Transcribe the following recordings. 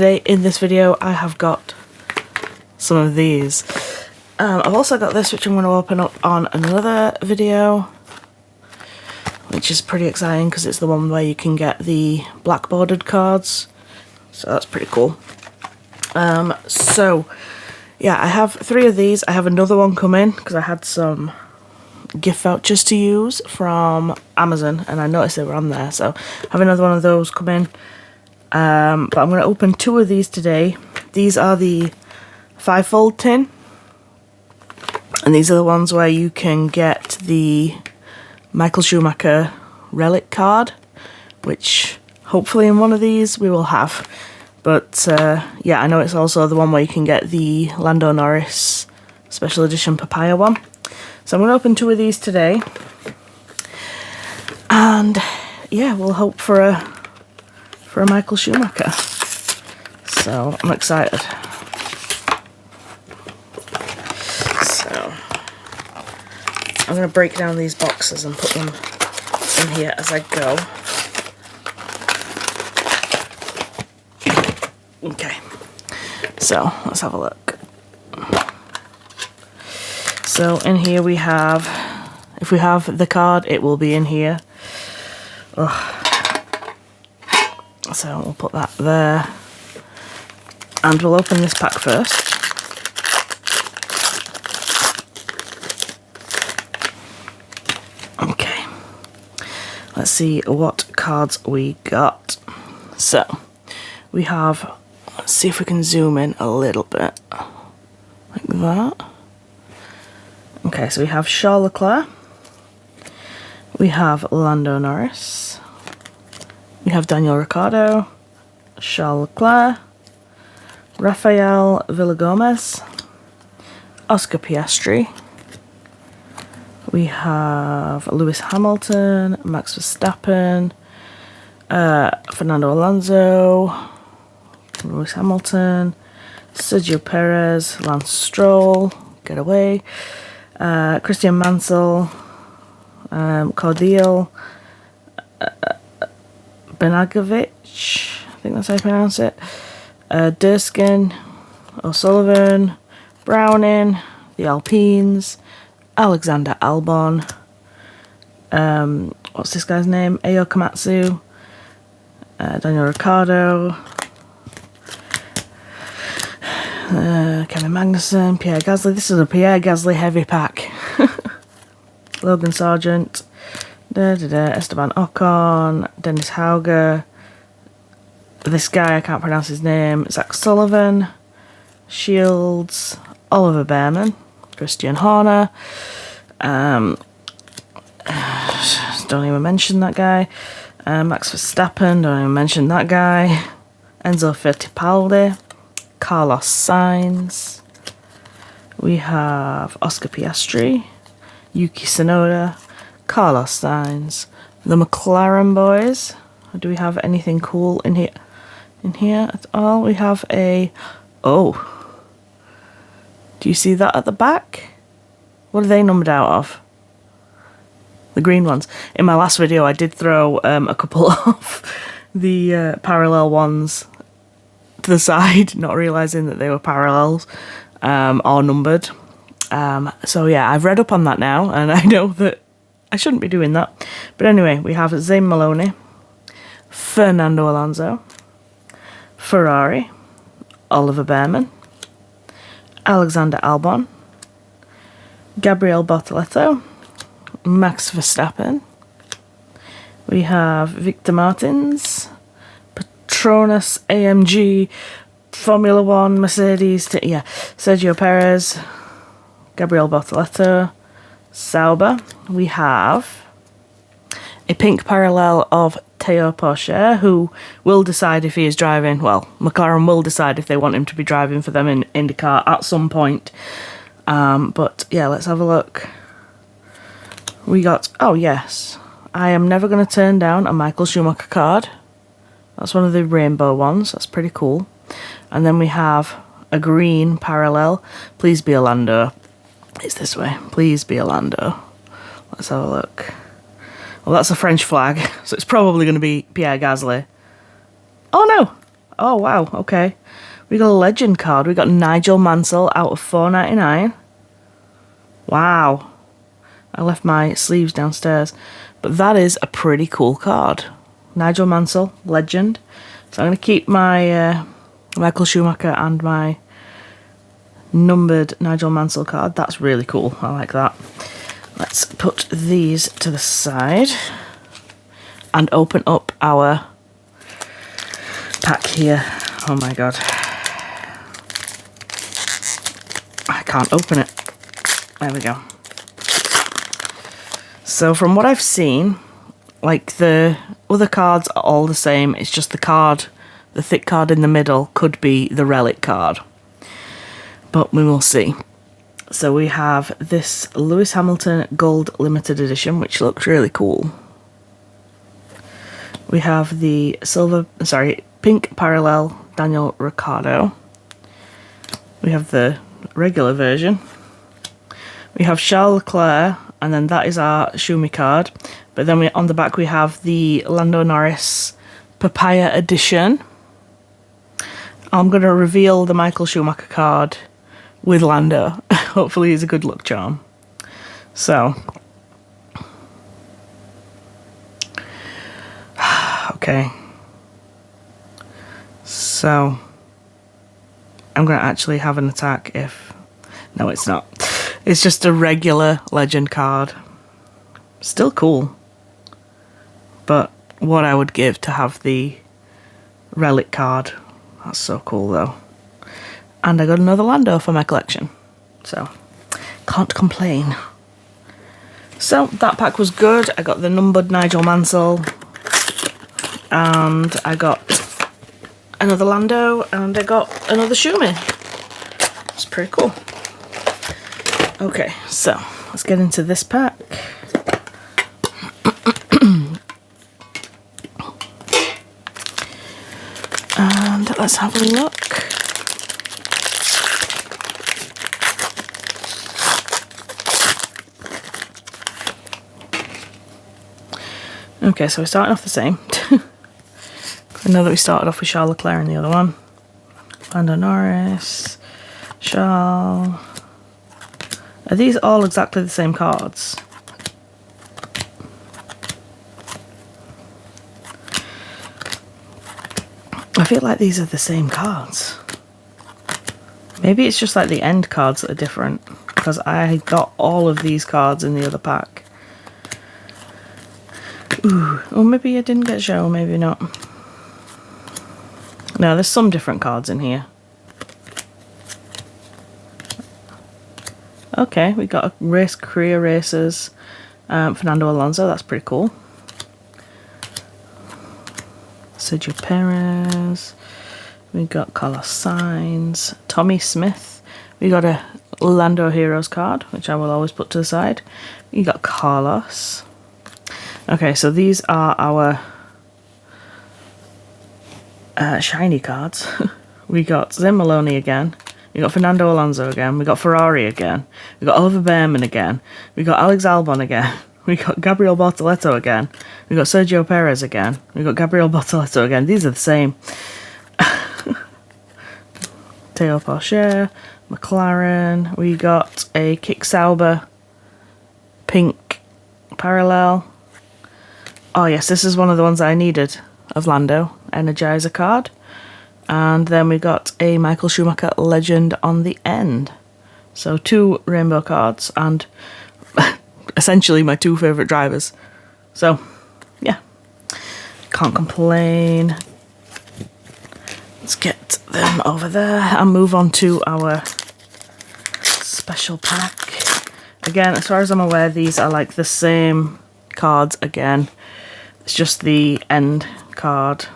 today in this video I have got some of these. I've also got this, which I'm going to open up on another video, which is pretty exciting because it's the one where you can get the black bordered cards, so that's pretty cool. So yeah, I have 3 of these. I have another one coming because I had some gift vouchers to use from Amazon and I noticed they were on there, so I have another one of those coming. But I'm going to open 2 of these today. These are the 5-fold tin, and these are the ones where you can get the Michael Schumacher Relic card, which hopefully in one of these we will have. But yeah, I know it's also the one where you can get the Lando Norris Special Edition Papaya one. So I'm going to open 2 of these today, and yeah, we'll hope for a Michael Schumacher. So I'm excited. So I'm going to break down these boxes and put them in here as I go. Okay, so let's have a look. So in here we have, if we have the card, it will be in here. Ugh. So we'll put that there, and we'll open this pack first. Okay, let's see what cards we got. So we have, let's see if we can zoom in a little bit, like that. Okay, so we have Charles Leclerc, we have Lando Norris, we have Daniel Ricciardo, Charles Leclerc, Rafael Villagomez, Oscar Piastri, we have Lewis Hamilton, Max Verstappen, Fernando Alonso, Lewis Hamilton, Sergio Perez, Lance Stroll, get away, Christian Mansell, Cordial, Benagovic, I think that's how you pronounce it, Durskin, O'Sullivan, Browning, the Alpines, Alexander Albon, what's this guy's name, Ayo Komatsu, Daniel Ricciardo, Kevin Magnussen, Pierre Gasly. This is a Pierre Gasly heavy pack. Logan Sargent, Esteban Ocon, Dennis Hauger, this guy I can't pronounce his name, Zach Sullivan, Shields, Oliver Behrman, Christian Horner, don't even mention that guy, Max Verstappen, don't even mention that guy, Enzo Fittipaldi, Carlos Sainz, we have Oscar Piastri, Yuki Tsunoda, Carlos Sainz, the McLaren boys. Do we have anything cool in here? In here at all? We have a... oh. Do you see that at the back? What are they numbered out of? The green ones. In my last video I did throw a couple of the parallel ones to the side, not realising that they were parallels or numbered. So yeah, I've read up on that now, and I know that I shouldn't be doing that. But anyway, we have Zane Maloney, Fernando Alonso, Ferrari, Oliver Behrman, Alexander Albon, Gabriel Bortoleto, Max Verstappen, we have Victor Martins, Petronas AMG, Formula 1, Mercedes, Sergio Perez, Gabriel Bortoleto, Sauber. We have a pink parallel of Théo Pourchaire, who will decide if he is driving, well, McLaren will decide if they want him to be driving for them in IndyCar at some point. But yeah, let's have a look. We got, oh yes, I am never going to turn down a Michael Schumacher card. That's one of the rainbow ones, that's pretty cool. And then we have a green parallel, please be a Lando. It's this way, please be a Lando. Let's have a look. Well, that's a French flag, so it's probably going to be Pierre Gasly. Oh no! Oh, wow, okay. We got a legend card. We got Nigel Mansell out of $4.99. Wow. I left my sleeves downstairs. But that is a pretty cool card. Nigel Mansell, legend. So I'm going to keep my Michael Schumacher and my numbered Nigel Mansell card. That's really cool. I like that. Let's put these to the side and open up our pack here. Oh my god. I can't open it. There we go. So from what I've seen, like the other cards are all the same. It's just the card, the thick card in the middle could be the Relic card. But we will see. So we have this Lewis Hamilton Gold Limited Edition, which looks really cool. We have the pink parallel Daniel Ricciardo. We have the regular version. We have Charles Leclerc, and then that is our Schumi card. But then on the back we have the Lando Norris Papaya Edition. I'm going to reveal the Michael Schumacher card with Lando. Hopefully he's a good luck charm. So. Okay. So. I'm going to actually have an attack if... No, it's not. It's just a regular legend card. Still cool. But what I would give to have the Relic card. That's so cool though. And I got another Lando for my collection. So, can't complain. So, that pack was good. I got the numbered Nigel Mansell. And I got another Lando. And I got another Schumi. It's pretty cool. Okay, so, let's get into this pack. And let's have a look. Okay, so we're starting off the same. I know that we started off with Charles Leclerc in the other one. Lando Norris, Charles. Are these all exactly the same cards? I feel like these are the same cards. Maybe it's just like the end cards that are different, because I got all of these cards in the other pack. Ooh, or maybe I didn't get show, maybe not. No, there's some different cards in here. Okay, we got a career racers. Fernando Alonso, that's pretty cool. Sergio Perez. We got Carlos Sainz. Tommy Smith. We got a Lando Heroes card, which I will always put to the side. We got Carlos. Okay, so these are our shiny cards. We got Zim Maloney again. We got Fernando Alonso again. We got Ferrari again. We got Oliver Behrman again. We got Alex Albon again. We got Gabriel Bortoleto again. We got Sergio Perez again. We got Gabriel Bortoleto again. These are the same. Teo Porsche, McLaren. We got a Kick Sauber pink parallel. Oh yes, this is one of the ones I needed of Lando. Energizer card. And then we got a Michael Schumacher legend on the end. So 2 rainbow cards and essentially my 2 favourite drivers. So, yeah. Can't complain. Let's get them over there and move on to our special pack. Again, as far as I'm aware, these are like the same cards again. It's just the end card.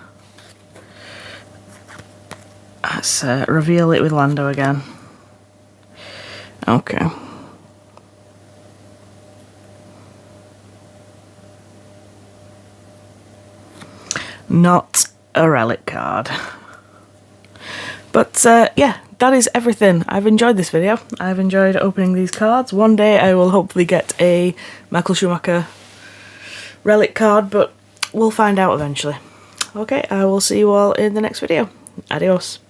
Let's reveal it with Lando again. Okay. Not a relic card. But yeah, that is everything. I've enjoyed this video. I've enjoyed opening these cards. One day I will hopefully get a Michael Schumacher relic card, but we'll find out eventually. Okay, I will see you all in the next video. Adios.